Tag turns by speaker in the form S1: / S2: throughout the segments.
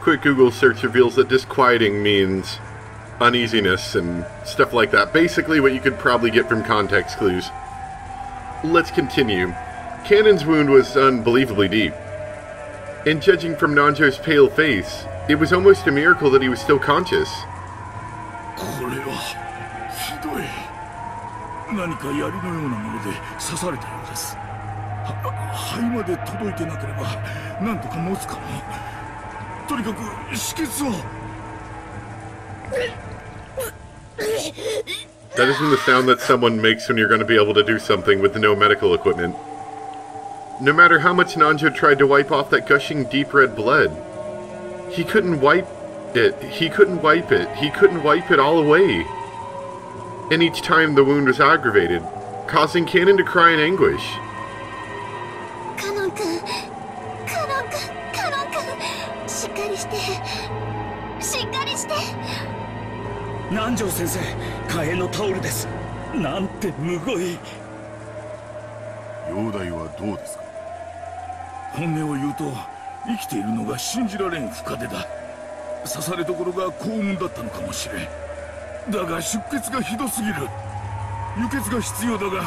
S1: quick Google search reveals that disquieting means uneasiness and stuff like that. Basically what you could probably get from context clues. Let's continue. Cannon's wound was unbelievably deep. And judging from Nanjo's pale face, it was almost a miracle that he was still conscious. That isn't the sound that someone makes when you're going to be able to do something with no medical equipment. No matter how much Nanjo tried to wipe off that gushing deep red blood, he couldn't wipe it. He couldn't wipe it. He couldn't wipe it all away. And each time the wound was aggravated, causing Cannon to cry in anguish.
S2: Nanjo sensei, kae no taoru desu. Nante mugoi. Yodai wa dou desu ka? Honne o iu to, ikite iru no ga shinjiraren fukade da. Sasare dokoro ga koumun datta no kamoshire. Daga shukketsu ga hidosugiru. Yuketsu ga hitsuyou da ga,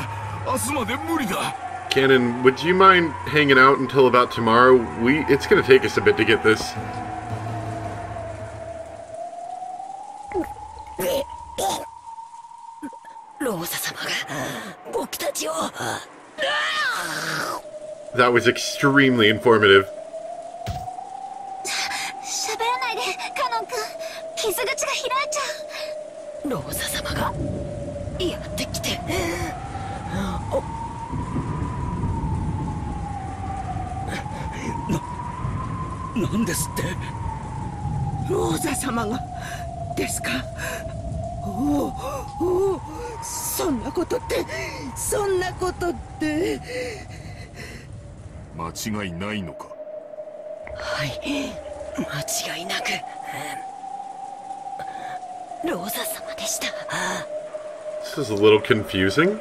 S2: asu made muri da.
S1: Cannon, would you mind hanging out until about tomorrow? It's gonna take us a bit to get this. That was extremely informative. This is a little confusing.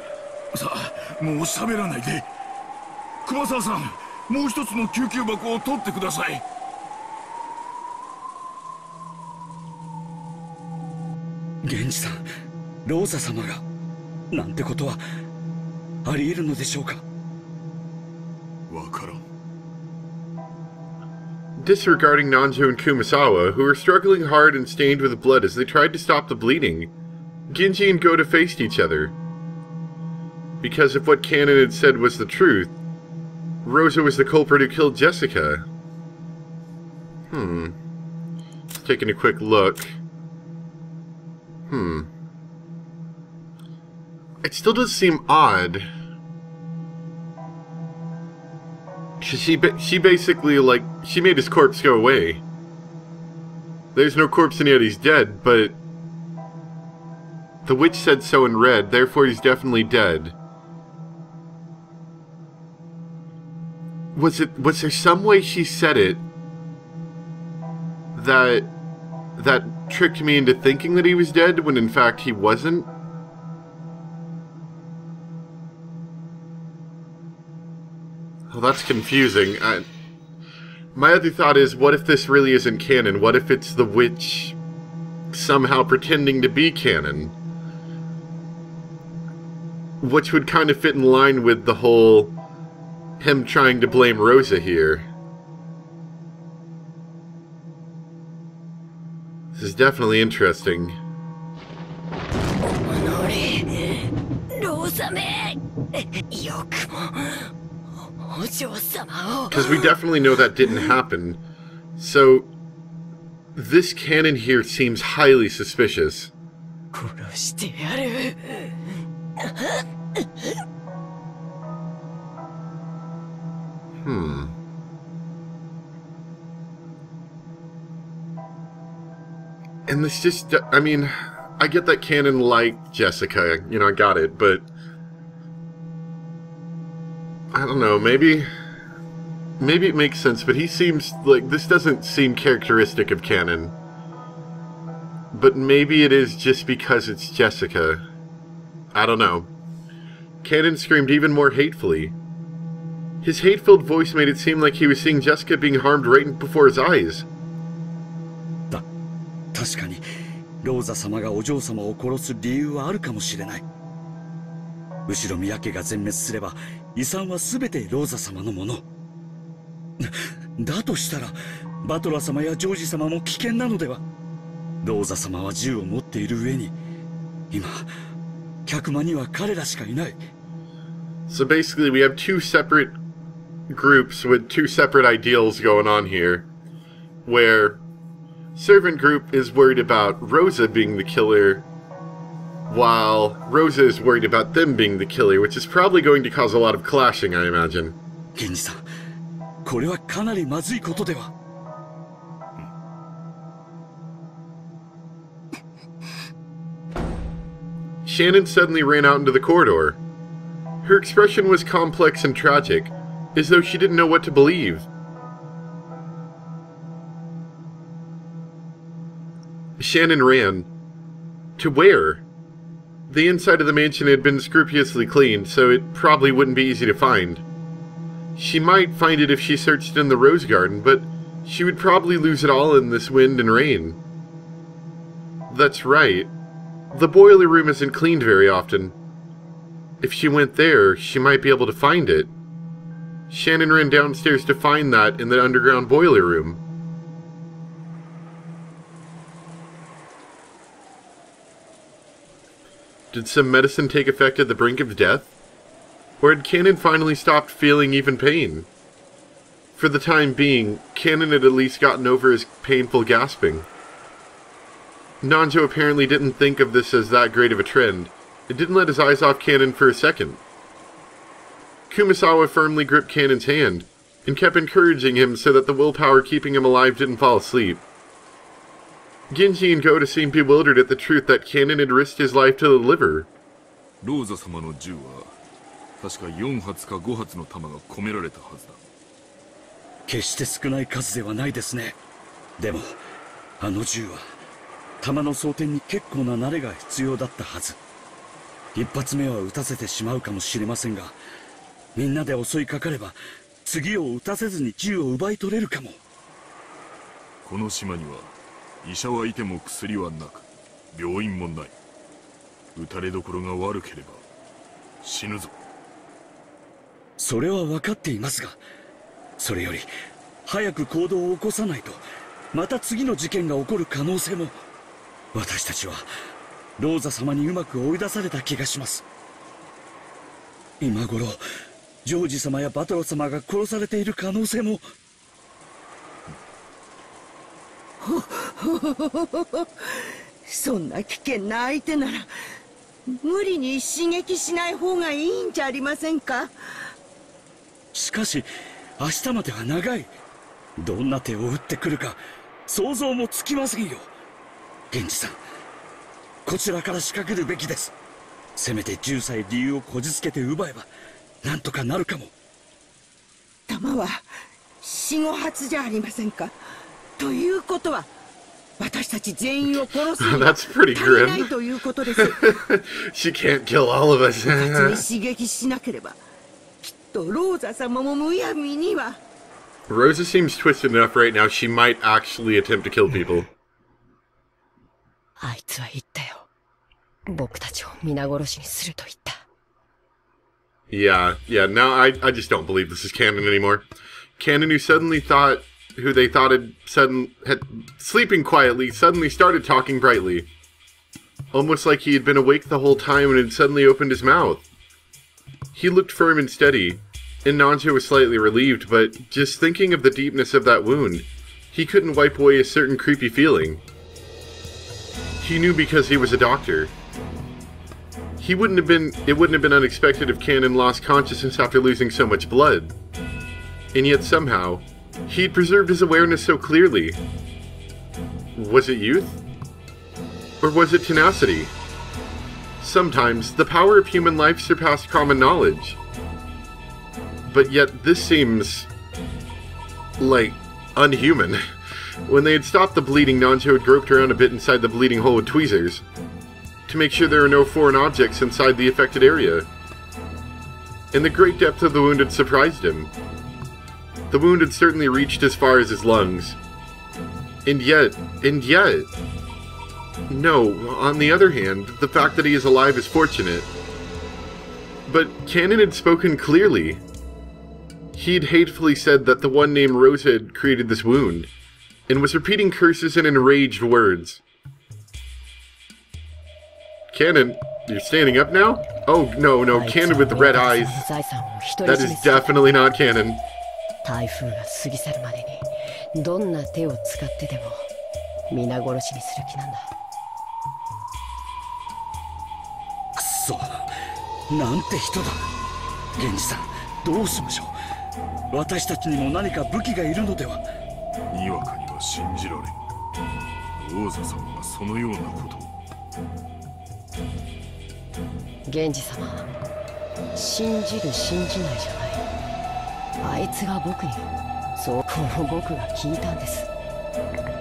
S2: Genji-san, Rosa-sama ga nante koto wa ariiru no deshou ka? Wakaran.
S1: Disregarding Nanjo and Kumasawa, who were struggling hard and stained with blood as they tried to stop the bleeding, Genji and Goda faced each other. Because if what Cannon had said was the truth, Rosa was the culprit who killed Jessica. Just taking a quick look. It still does seem odd. She basically, like, she made his corpse go away. There's no corpse and yet he's dead, but the witch said so in red, therefore he's definitely dead. Was there some way she said it that tricked me into thinking that he was dead when in fact he wasn't? Well, that's confusing. My other thought is, what if this really isn't canon? What if it's the witch somehow pretending to be canon? Which would kind of fit in line with the whole him trying to blame Rosa here. This is definitely interesting. Because we definitely know that didn't happen. So, this canon here seems highly suspicious. And this just, I mean, I get that Cannon liked Jessica, you know, I got it, but I don't know, maybe it makes sense, but he seems like, this doesn't seem characteristic of Cannon. But maybe it is just because it's Jessica. I don't know. Cannon screamed even more hatefully. His hate-filled voice made it seem like he was seeing Jessica being harmed right before his eyes.
S3: 確かにローザ様がお嬢様を殺す理由はあるかもしれない。後ろ宮家が全滅すれば遺産は全てローザ様のもの。だとしたらバトラ様やジョージ様も危険なのでは。ローザ様は銃を持っている上に今客間には彼らしかいない。
S1: So basically we have two separate groups with two separate ideals going on here, where servant group is worried about Rosa being the killer, while Rosa is worried about them being the killer, which is probably going to cause a lot of clashing, I imagine.
S3: ケンジさん、これはかなりまずいことでは。
S1: Shannon suddenly ran out into the corridor. Her expression was complex and tragic, as though she didn't know what to believe. Shannon ran. To where? The inside of the mansion had been scrupulously cleaned, so it probably wouldn't be easy to find. She might find it if she searched in the rose garden, but she would probably lose it all in this wind and rain. That's right. The boiler room isn't cleaned very often. If she went there, she might be able to find it. Shannon ran downstairs to find that in the underground boiler room. Did some medicine take effect at the brink of death? Or had Cannon finally stopped feeling even pain? For the time being, Cannon had at least gotten over his painful gasping. Nanjo apparently didn't think of this as that great of a trend. It didn't let his eyes off Cannon for a second. Kumasawa firmly gripped Cannon's hand, and kept encouraging him so that the willpower keeping him alive didn't fall asleep. Genji and Goda seemed bewildered at the truth that Cannon had risked his life to deliver.
S2: ローザ様の銃は確か4発か5発の弾が込められたはずだ。
S3: 決して少ない数ではないですね。でもあの銃は弾の装填に結構な慣れが必要だったはず。一発目は撃たせてしまうかもしれませんが、みんなで襲いかかれば次を撃たせずに銃を奪い取れるかも。
S2: この島には医者はいても薬はなく、病院もない。撃たれどころが悪ければ死ぬぞ。
S3: それは分かっていますが、それより早く行動を起こさないとまた次の事件が起こる可能性も。私たちはローザ様にうまく追い出された気がします。今頃ジョージ様やバトラ様が殺されている可能性も。
S4: そんな危険な相手なら無理に刺激しない方がいいんじゃありませんか。
S3: しかし明日までは長い。どんな手を打ってくるか想像もつきませんよ。源氏さん、こちらから仕掛けるべきです。せめて10歳理由をこじつけて奪えばなんとかなるかも。
S4: 弾は4、5発じゃありませんか。ということは私たち全員を殺すには足りないということです。
S1: She can't kill all of us.
S4: に刺激しなければきっとローザ様もむやみには。
S1: Rosa seems twisted enough right now she might actually attempt to kill people.
S5: あいつは言ったよ。僕たちを皆殺しにすると言った。
S1: Yeah, now I just don't believe this is Cannon anymore. Cannon who they thought had sleeping quietly, suddenly started talking brightly. Almost like he had been awake the whole time and had suddenly opened his mouth. He looked firm and steady, and Nanjo was slightly relieved, but just thinking of the deepness of that wound, he couldn't wipe away a certain creepy feeling. He knew because he was a doctor. It wouldn't have been unexpected if Cannon lost consciousness after losing so much blood. And yet somehow, he'd preserved his awareness so clearly. Was it youth? Or was it tenacity? Sometimes, the power of human life surpassed common knowledge. But yet, this seems like unhuman. When they had stopped the bleeding, Nanjo had groped around a bit inside the bleeding hole with tweezers to make sure there were no foreign objects inside the affected area. And the great depth of the wound had surprised him. The wound had certainly reached as far as his lungs. And yet, No, on the other hand, the fact that he is alive is fortunate. But Canon had spoken clearly. He'd hatefully said that the one named Rosa had created this wound, and was repeating curses and enraged words. Canon, you're standing up now? Oh, no, Canon with the red eyes. That is definitely not Canon.
S5: 台風が過ぎ去るまでにどんな手を使ってでも皆殺しにする気なんだ。
S3: くそ、なんて人だ。源氏さん、どうしましょう。私たちにも何か武器がいるのでは。
S2: にわかには信じられん。王座様がそのようなことを。
S5: 源氏様、信じる信じないじゃない。あいつが僕に、そう僕が聞いたんです。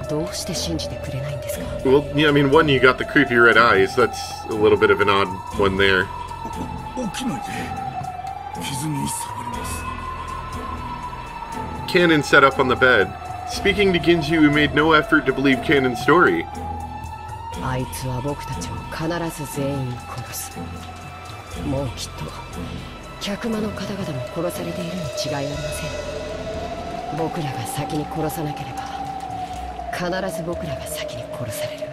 S5: どうして信じてくれないんですか？
S1: Well, yeah, I mean, one, you got the creepy red eyes. That's a little bit of an odd one there.
S2: 起きないで。傷に触ります。
S1: Canon sat up on the bed, speaking to Ginju, who made no effort to believe Canon's story.
S5: あいつは僕たちを必ず全員殺す。もうきっと客間の方々も殺されているに違いありません。僕らが先に殺さなければ必ず僕らが先に殺される。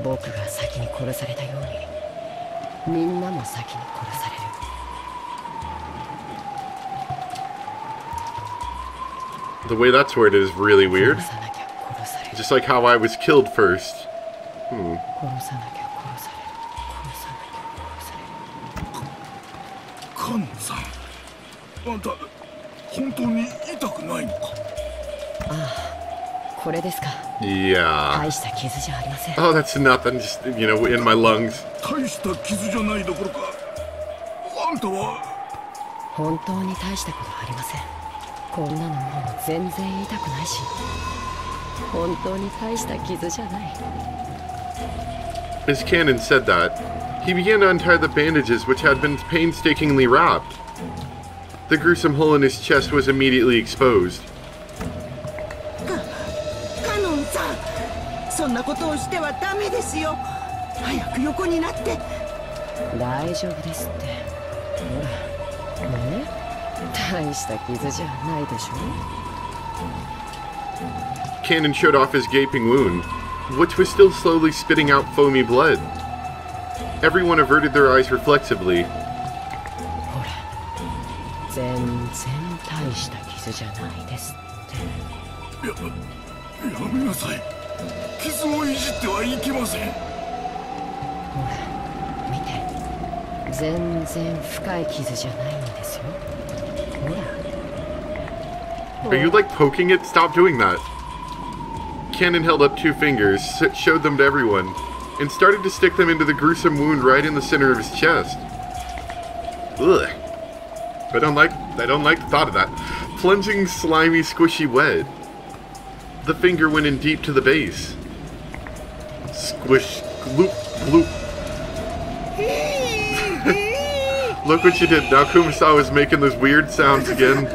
S5: 僕が先に殺されたようにみんなも先に殺される。
S1: The way that's worded is really weird. Just like how I was killed first.
S5: 殺さなきゃ殺される。殺さなきゃ殺される。
S2: カノンさん、あんた本当に痛くないのか？
S5: ああ、これですか。
S1: Yeah.
S5: 大した傷じゃありません。
S1: Oh, that's nothing. Just, you know, in my lungs.
S2: 大した傷じゃないどころか、あんたは
S5: 本当に大したことありません。こんなのもう全然痛くないし、本当に大した傷じゃない。
S1: As Canon said that, he began to untie the bandages which had been painstakingly wrapped. The gruesome hole in his chest was immediately exposed.
S4: カノンさん、そんなことをしてはダメですよ。早く横になって。
S5: 大丈夫ですって。ほら、ね、大した傷じゃないでしょ。
S1: Canon showed off his gaping wound, which was still slowly spitting out foamy blood. Everyone averted their eyes reflexively.
S5: ほら、全然大した傷じゃないですって。
S2: やめなさい。傷をいじってはいけません。
S5: ほら、見て。全然深い傷じゃないんですよ。ほら。
S1: Are you like poking it? Stop doing that. Canon held up two fingers, showed them to everyone, and started to stick them into the gruesome wound right in the center of his chest. Ugh. I don't like the thought of that. Plunging, slimy, squishy wet. The finger went in deep to the base. Squish, gloop, gloop. Look what you did. Now Kumasawa is making those weird sounds again.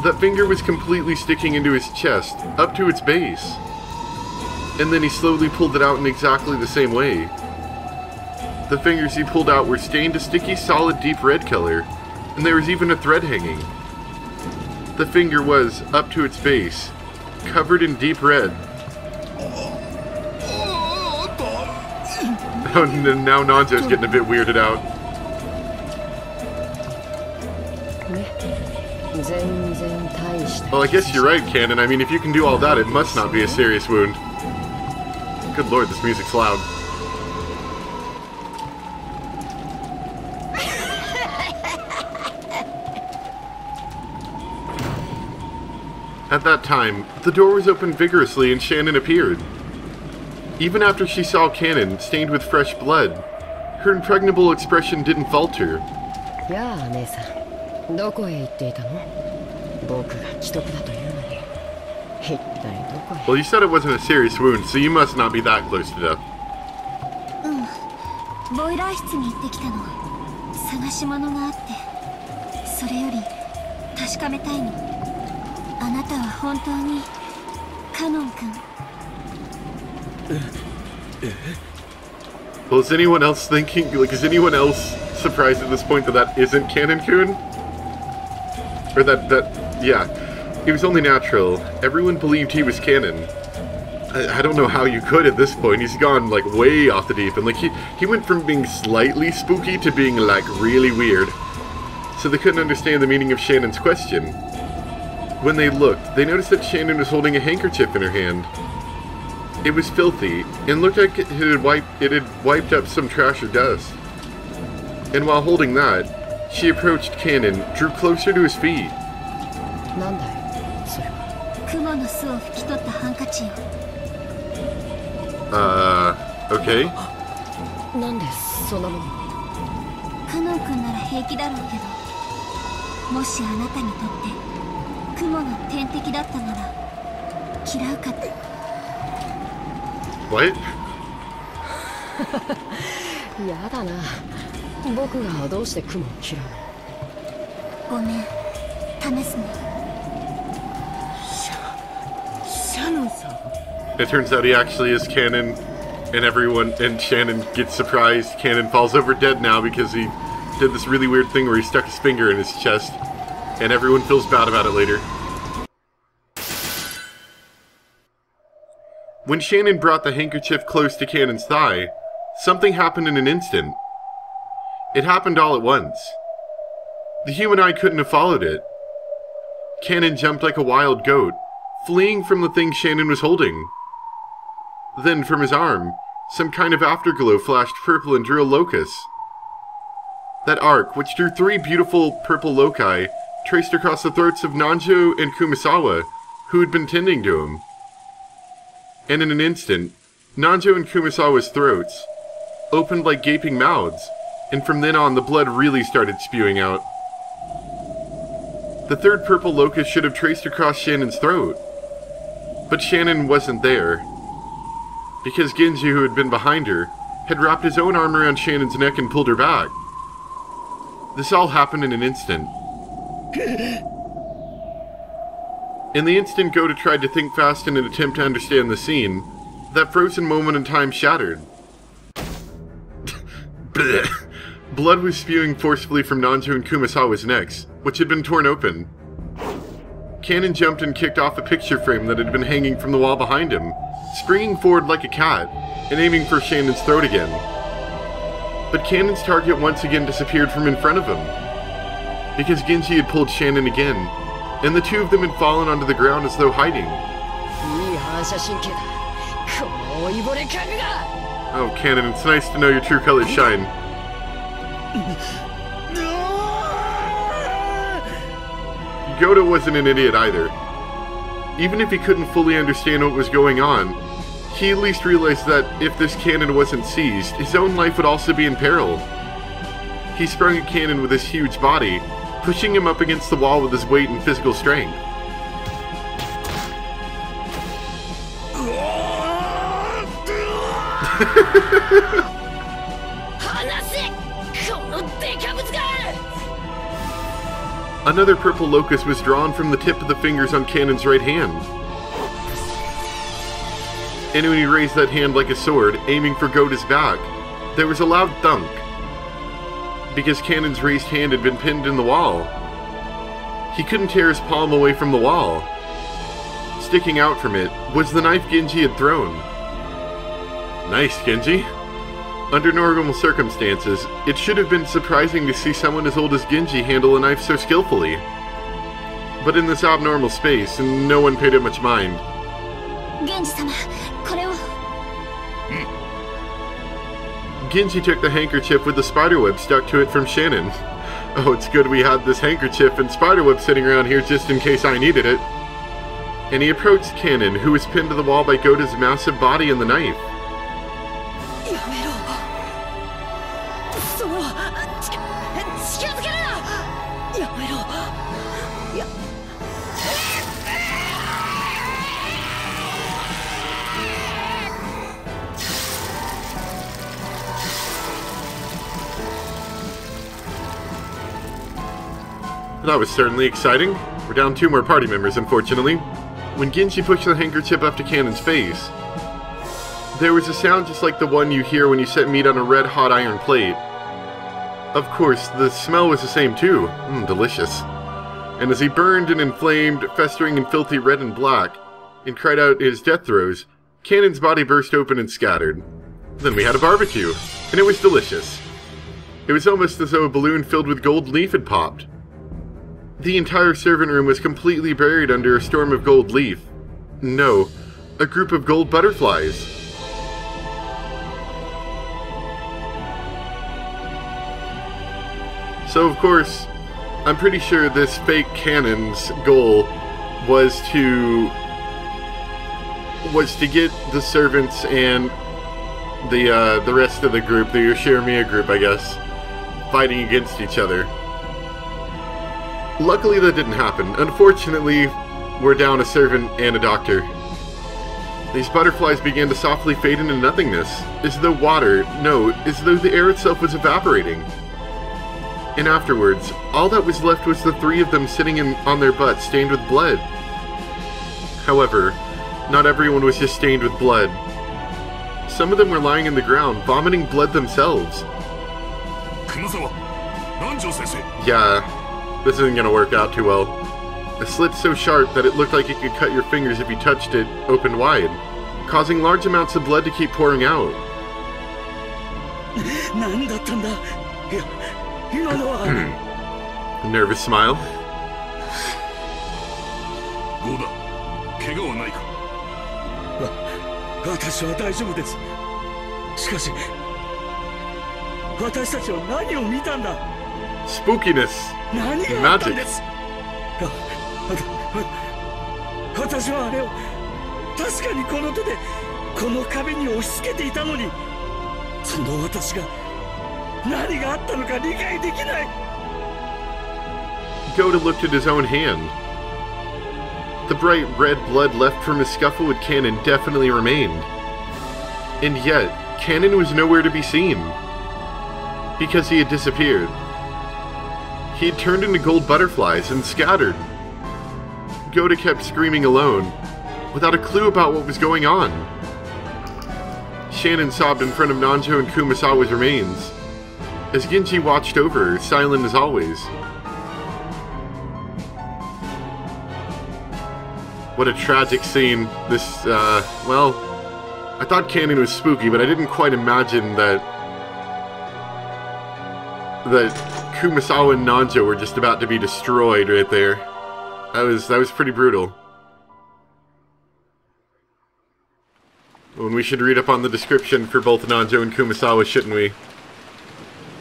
S1: That finger was completely sticking into his chest, up to its base. And then he slowly pulled it out in exactly the same way. The fingers he pulled out were stained a sticky, solid, deep red color, and there was even a thread hanging. The finger was, up to its base, covered in deep red. Oh, now Nanzo's getting a bit weirded out. Well, I guess you're right, Canon. I mean, if you can do all that, it must not be a serious wound. Good lord, this music's loud. At that time, the door was opened vigorously and Shannon appeared. Even after she saw Canon, stained with fresh blood, her impregnable expression didn't falter.
S5: Yeah, 姉さん、どこへ行っていたの？僕が危篤だというのに、一体どこへ？
S1: Well, you said it wasn't a serious wound, so you must not be that close to death.
S6: ボイラー室に行ってきたの。探し物があって、それより確かめたいの。あなたは本当に
S1: Well, is anyone else thinking, like, is anyone else surprised at this point that that isn't Canon-kun? Or yeah. He was only natural. Everyone believed he was canon. I don't know how you could at this point. He's gone, like, way off the deep end. Like, he went from being slightly spooky to being, like, really weird. So they couldn't understand the meaning of Shannon's question. When they looked, they noticed that Shannon was holding a handkerchief in her hand. It was filthy, and looked like it had wiped up some trash or dust. And while holding that, she approached Canon, drew closer to his feet. Okay. What?
S5: やだな。僕がどうして雲を嫌うの？ごめん、試すね。
S4: シャノンさん。
S1: It turns out he actually is canon, and Shannon gets surprised. Canon falls over dead now because he did this really weird thing where he stuck his finger in his chest, and everyone feels bad about it later. When Shannon brought the handkerchief close to Canon's thigh, something happened in an instant. It happened all at once. The human eye couldn't have followed it. Canon jumped like a wild goat, fleeing from the thing Shannon was holding. Then, from his arm, some kind of afterglow flashed purple and drew a locus. That arc, which drew 3 beautiful purple loci, traced across the throats of Nanjo and Kumasawa, who had been tending to him. And in an instant, Nanjo and Kumasawa's throats opened like gaping mouths, and from then on the blood really started spewing out. The 3rd purple locus should have traced across Shannon's throat, but Shannon wasn't there, because Genji, who had been behind her, had wrapped his own arm around Shannon's neck and pulled her back. This all happened in an instant. In the instant Gota tried to think fast in an attempt to understand the scene, that frozen moment in time shattered. Blood was spewing forcefully from Nanjo and Kumasawa's necks, which had been torn open. Canon jumped and kicked off a picture frame that had been hanging from the wall behind him, springing forward like a cat, and aiming for Shannon's throat again. But Canon's target once again disappeared from in front of him, because Genji had pulled Shannon again, and the 2 of them had fallen onto the ground as though hiding. Oh, Canon, it's nice to know your true colors shine. Gota wasn't an idiot either. Even if he couldn't fully understand what was going on, he at least realized that if this cannon wasn't seized, his own life would also be in peril. He sprung at Cannon with his huge body, pushing him up against the wall with his weight and physical strength. Another purple locust was drawn from the tip of the fingers on Cannon's right hand. And when he raised that hand like a sword, aiming for Gota's back, there was a loud thunk, because Cannon's raised hand had been pinned in the wall. He couldn't tear his palm away from the wall. Sticking out from it was the knife Genji had thrown. Nice, Genji. Under normal circumstances, it should have been surprising to see someone as old as Genji handle a knife so skillfully. But in this abnormal space, no one paid it much mind. Genji took the handkerchief with the spiderweb stuck to it from Shannon. Oh, it's good we had this handkerchief and spiderweb sitting around here just in case I needed it. And he approached Cannon, who was pinned to the wall by Gota's massive body and the knife. That was certainly exciting. We're down 2 more party members, unfortunately. When Genji pushed the handkerchief up to Cannon's face, there was a sound just like the one you hear when you set meat on a red-hot iron plate. Of course, the smell was the same too. Delicious. And as he burned and inflamed, festering in filthy red and black, and cried out his death throes, Cannon's body burst open and scattered. Then we had a barbecue, and it was delicious. It was almost as though a balloon filled with gold leaf had popped. The entire servant room was completely buried under a storm of gold leaf. No, a group of gold butterflies. So of course, I'm pretty sure this fake Cannon's goal was to get the servants and the rest of the group, the Yoshiramiya group, I guess, fighting against each other. Luckily that didn't happen. Unfortunately, we're down a servant and a doctor. These butterflies began to softly fade into nothingness, as though as though the air itself was evaporating. And afterwards, all that was left was the three of them sitting on their butts stained with blood. However, not everyone was just stained with blood. Some of them were lying in the ground, vomiting blood themselves. Yeah, this isn't gonna work out too well. A slit so sharp that it looked like it could cut your fingers if you touched it open wide, causing large amounts of blood to keep pouring out. Nervous smile. Spookiness. Magic. Goda looked at his own hand. The bright red blood left from his scuffle with Cannon definitely remained. And yet, Cannon was nowhere to be seen. Because he had disappeared. He had turned into gold butterflies and scattered. Goda kept screaming alone, without a clue about what was going on. Shannon sobbed in front of Nanjo and Kumasawa's remains, as Genji watched over her, silent as always. What a tragic scene. This, well, I thought Cannon was spooky, but I didn't quite imagine that Kumasawa and Nanjo were just about to be destroyed right there. That was pretty brutal. And we should read up on the description for both Nanjo and Kumasawa, shouldn't we?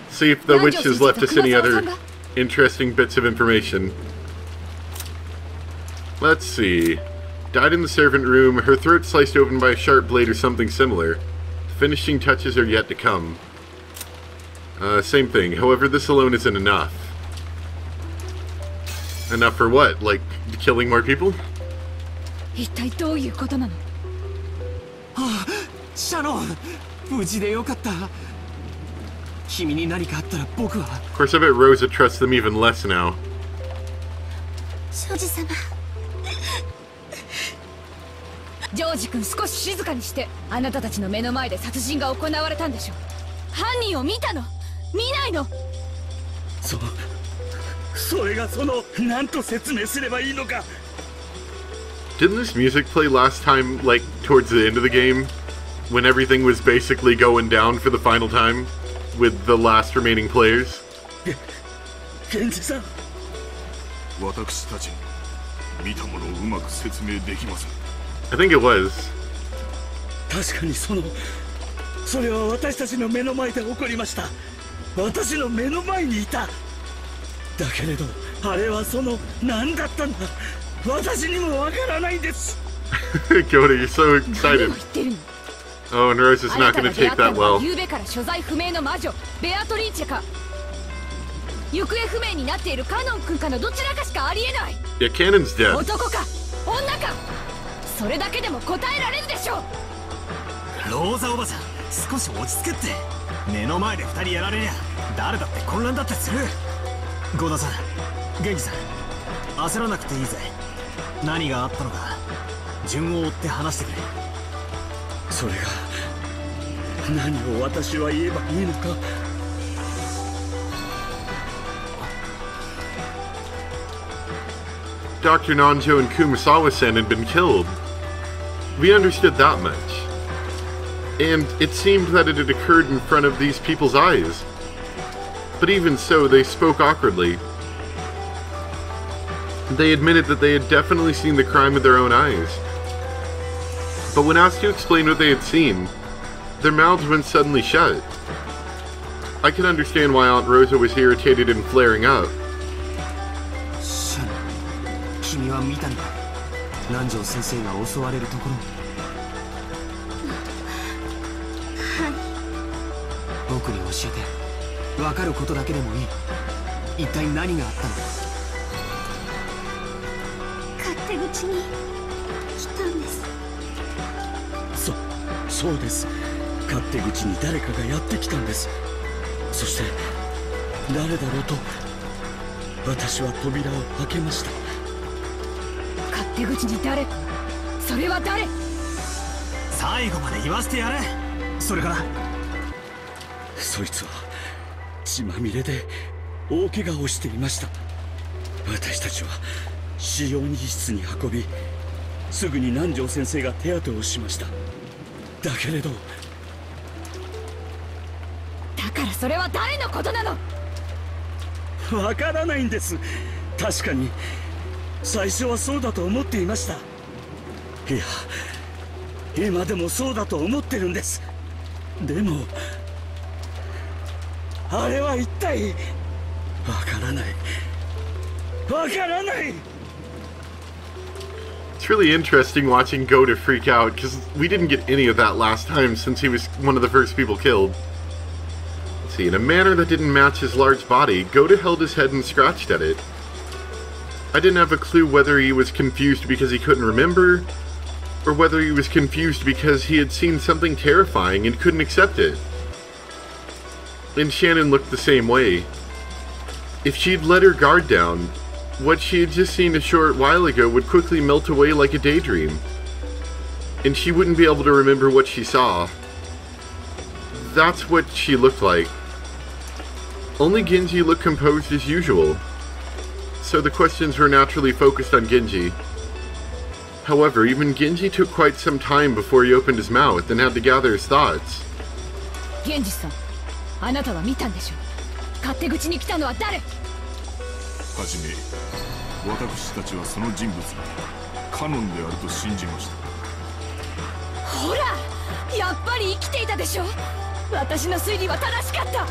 S1: See if the witch has left us any other interesting bits of information. Let's see. Died in the servant room, her throat sliced open by a sharp blade or something similar. The finishing touches are yet to come. Same thing. However, this alone isn't enough. Enough for what? Like, killing more people? Of course, I bet Rosa trusts them even less now.
S7: George-kun, 少し静かにして。あなたたちの目の前で殺人が行われたんでしょ。犯人を見たの？見ないの？
S3: それがその、なんと説明すればいいのか。
S1: Didn't this music play last time, like, towards the end of the game? When everything was basically going down for the final time? With the last remaining players?
S3: Genji-san.
S2: 私たち見たものをうまく説明できません。
S1: I think it was.
S3: 確かにそれは私たちの目の前で起こりました。私の目の前にいた。だけれど、あれは何だったんだ。私にもわからないんです。
S1: Goda, you're so excited. Oh, and Rose is not going to take that well.
S7: ゆうべから所在不明の魔女ベアトリーチェか。行方不明になっているカノン君かのどちらかしかありえない。
S1: Yeah, Cannon's dead.
S7: 男か女か。 それだけでも答えられるでしょう。
S8: ローザおばさん、少し落ち着けって。目の前で2人やられりゃ誰だって混乱だってする。ゴダさん、元気さん、焦らなくていいぜ。何があったのか順を追って話してくれ。
S3: それが何を私は言えばいいのか。
S1: Dr. Nanjo and Kumasawa-san had been killed. We understood that much. And it seemed that it had occurred in front of these people's eyes. But even so, they spoke awkwardly. They admitted that they had definitely seen the crime with their own eyes. But when asked to explain what they had seen, their mouths went suddenly shut. I could understand why Aunt Rosa was irritated and flaring up.
S8: 君は見たのか、南條先生が襲われるところ。
S6: はい。
S8: 僕に教えて、分かることだけでもいい。一体何があったのか。
S6: 勝手口に来たんです。
S3: そうです。勝手口に誰かがやってきたんです。そして誰だろうと私は扉を開けました。
S7: 勝手口に誰？それは誰？
S8: 最後まで言わせてやれ。それから
S3: そいつは血まみれで大怪我をしていました。私たちは使用人室に運び、すぐに南條先生が手当てをしました。だけれど、
S7: だからそれは誰のことなの？
S3: わからないんです。確かに最初はそうだと思っていました。いや、今でもそうだと思ってるんです。でもあれは一体わからない。わからない。
S1: It's really interesting watching Goda freak out, because we didn't get any of that last time since he was one of the first people killed. Let's see, in a manner that didn't match his large body, Goda held his head and scratched at it. I didn't have a clue whether he was confused because he couldn't remember, or whether he was confused because he had seen something terrifying and couldn't accept it. And Shannon looked the same way. If she'd let her guard down, what she had just seen a short while ago would quickly melt away like a daydream, and she wouldn't be able to remember what she saw. That's what she looked like. Only Genji looked composed as usual, so the questions were naturally focused on Genji. However, even Genji took quite some time before he opened his mouth and had to gather his thoughts.
S7: Genji-san, あなたは見たんでしょう。勝手口に来たのは誰？
S2: はじめ、私たちはその人物がカノンであると信じました。
S7: ほら、やっぱり生きていたでしょ。私の推理は正しかった。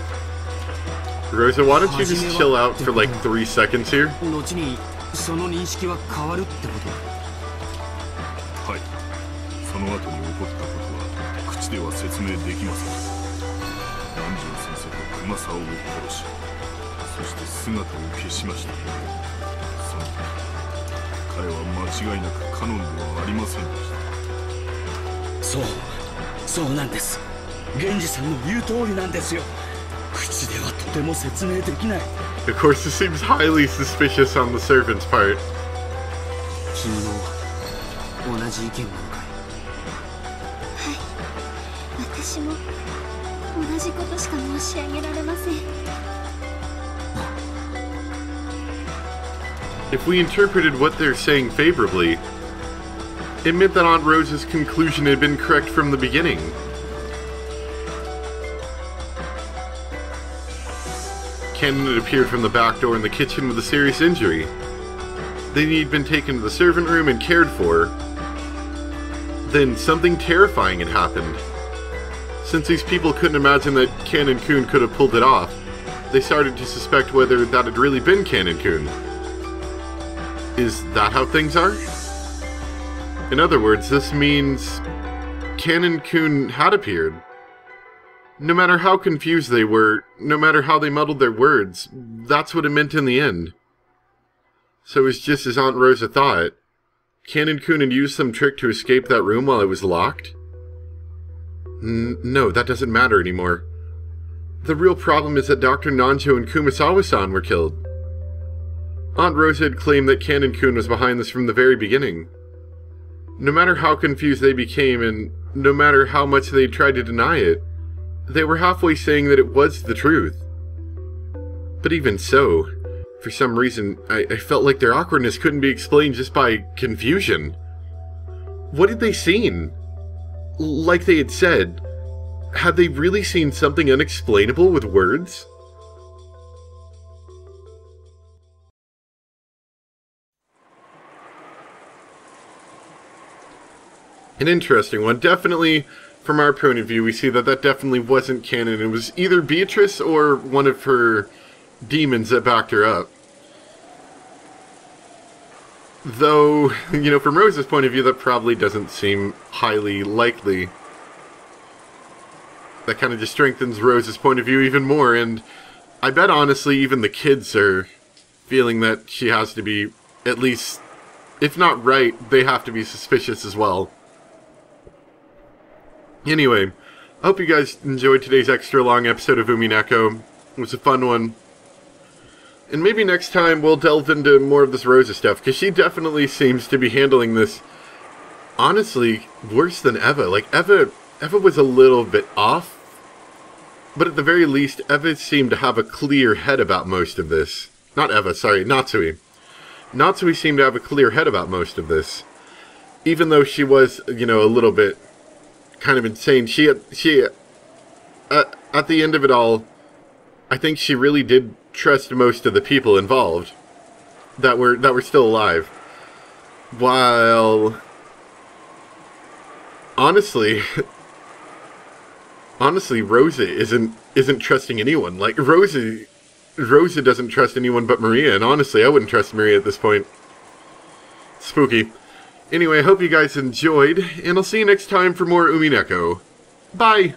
S1: Rosa, why don't you just chill out for like 3 seconds here?
S8: 後にその認識は変わるってこと？
S2: はい。その後に起こったことは口では説明できません。南條先生と熊沢を殺し、そして姿を消しました。その時、彼は間違いなくカノンではありませんでした。
S3: そうなんです。源氏さんの言う通りなんですよ。口ではとても説明できない。
S1: Of course, this seems highly suspicious on the servant's part.
S8: 君も同じ意見なのかい？
S6: はい、私も同じことしか申し上げられません。
S1: If we interpreted what they're saying favorably, it meant that Aunt Rose's conclusion had been correct from the beginning. Cannon had appeared from the back door in the kitchen with a serious injury. Then he'd been taken to the servant room and cared for. Then something terrifying had happened. Since these people couldn't imagine that Cannon-kun could have pulled it off, they started to suspect whether that had really been Cannon-kun. Is that how things are? In other words, this means Cannon-kun had appeared. No matter how confused they were, no matter how they muddled their words, that's what it meant in the end. So it was just as Aunt Rosa thought. Cannon-kun had used some trick to escape that room while it was locked? No, that doesn't matter anymore. The real problem is that Dr. Nanjo and Kumasawa-san were killed. Aunt Rosa had claimed that Cannon-kun was behind this from the very beginning. No matter how confused they became, and no matter how much they tried to deny it, they were halfway saying that it was the truth. But even so, for some reason, I felt like their awkwardness couldn't be explained just by confusion. What had they seen? Like they had said, had they really seen something unexplainable with words? An interesting one. Definitely, from our point of view, we see that that definitely wasn't canon. It was either Beatrice or one of her demons that backed her up. Though, you know, from Rose's point of view, that probably doesn't seem highly likely. That kind of just strengthens Rose's point of view even more, and I bet honestly even the kids are feeling that she has to be, at least, if not right, they have to be suspicious as well. Anyway, I hope you guys enjoyed today's extra long episode of Umineko. It was a fun one. And maybe next time we'll delve into more of this Rosa stuff, because she definitely seems to be handling this, honestly, worse than Eva. Like, Eva was a little bit off, but at the very least, Eva seemed to have a clear head about most of this. Not Eva, sorry, Natsui. Natsui seemed to have a clear head about most of this. Even though she was, you know, a little bit kind of insane, she at the end of it all, I think she really did trust most of the people involved that were still alive. While honestly Rosa isn't trusting anyone. Like Rosa doesn't trust anyone but Maria, and honestly I wouldn't trust Maria at this point. Spooky. Anyway, I hope you guys enjoyed, and I'll see you next time for more Umineko. Bye!